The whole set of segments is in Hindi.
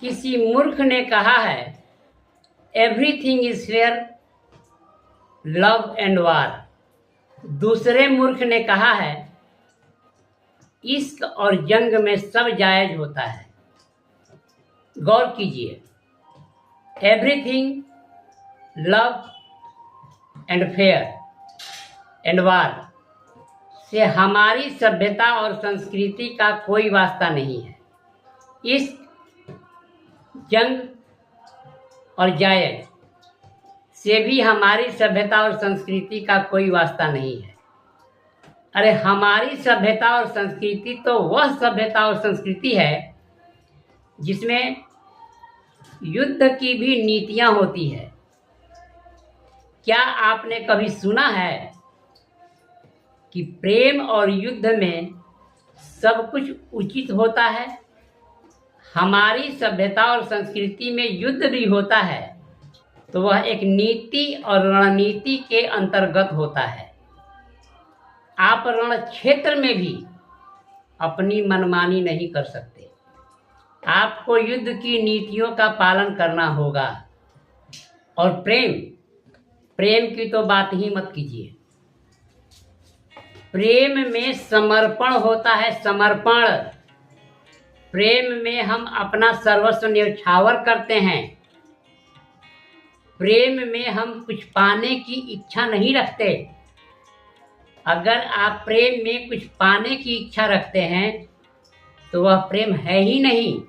किसी मूर्ख ने कहा है everything is fair, love and वार। दूसरे मूर्ख ने कहा है इश्क और जंग में सब जायज होता है। गौर कीजिए, everything, love and fair and वार से हमारी सभ्यता और संस्कृति का कोई वास्ता नहीं है। इश्क, जंग और जायज से भी हमारी सभ्यता और संस्कृति का कोई वास्ता नहीं है। अरे हमारी सभ्यता और संस्कृति तो वह सभ्यता और संस्कृति है जिसमें युद्ध की भी नीतियां होती है। क्या आपने कभी सुना है कि प्रेम और युद्ध में सब कुछ उचित होता है? हमारी सभ्यता और संस्कृति में युद्ध भी होता है तो वह एक नीति और रणनीति के अंतर्गत होता है। आप रण क्षेत्र में भी अपनी मनमानी नहीं कर सकते। आपको युद्ध की नीतियों का पालन करना होगा। और प्रेम की तो बात ही मत कीजिए। प्रेम में समर्पण होता है, समर्पण। प्रेम में हम अपना सर्वस्व न्यौछावर करते हैं। प्रेम में हम कुछ पाने की इच्छा नहीं रखते। अगर आप प्रेम में कुछ पाने की इच्छा रखते हैं तो वह प्रेम है ही नहीं।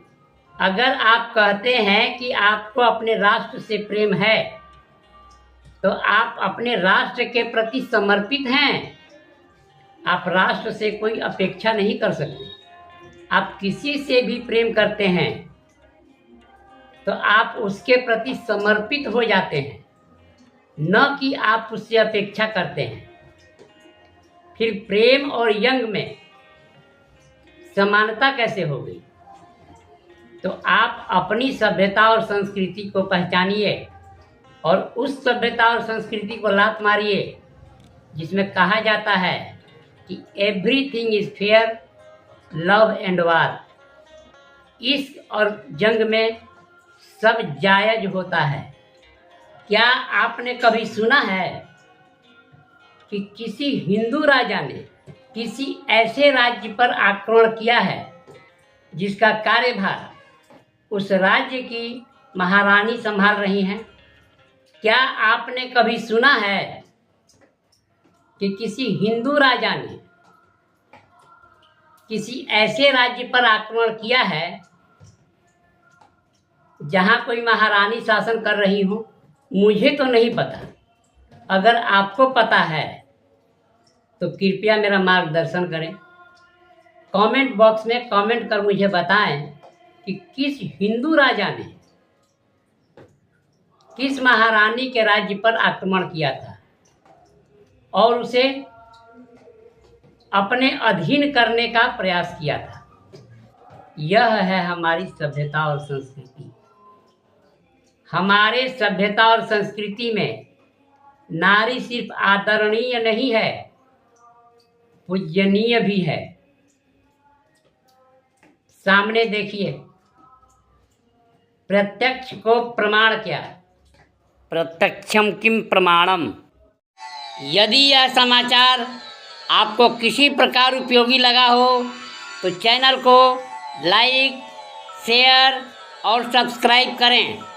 अगर आप कहते हैं कि आपको अपने राष्ट्र से प्रेम है तो आप अपने राष्ट्र के प्रति समर्पित हैं। आप राष्ट्र से कोई अपेक्षा नहीं कर सकते। आप किसी से भी प्रेम करते हैं तो आप उसके प्रति समर्पित हो जाते हैं, न कि आप उससे अपेक्षा करते हैं। फिर प्रेम और यंग में समानता कैसे हो गई? तो आप अपनी सभ्यता और संस्कृति को पहचानिए और उस सभ्यता और संस्कृति को लात मारिए जिसमें कहा जाता है कि everything is fair, love and वार। इश्क और जंग में सब जायज होता है। क्या आपने कभी सुना है कि किसी हिंदू राजा ने किसी ऐसे राज्य पर आक्रमण किया है जिसका कार्यभार उस राज्य की महारानी संभाल रही हैं? क्या आपने कभी सुना है कि किसी हिंदू राजा ने किसी ऐसे राज्य पर आक्रमण किया है जहां कोई महारानी शासन कर रही हो? मुझे तो नहीं पता। अगर आपको पता है तो कृपया मेरा मार्गदर्शन करें। कमेंट बॉक्स में कमेंट कर मुझे बताएं कि किस हिंदू राजा ने किस महारानी के राज्य पर आक्रमण किया था और उसे अपने अधीन करने का प्रयास किया था। यह है हमारी सभ्यता और संस्कृति। हमारे सभ्यता और संस्कृति में नारी सिर्फ आदरणीय नहीं है, पूजनीय भी है। सामने देखिए, प्रत्यक्ष को प्रमाण क्या? प्रत्यक्षम किम प्रमाणम। यदि यह समाचार आपको किसी प्रकार उपयोगी लगा हो तो चैनल को लाइक, शेयर और सब्सक्राइब करें।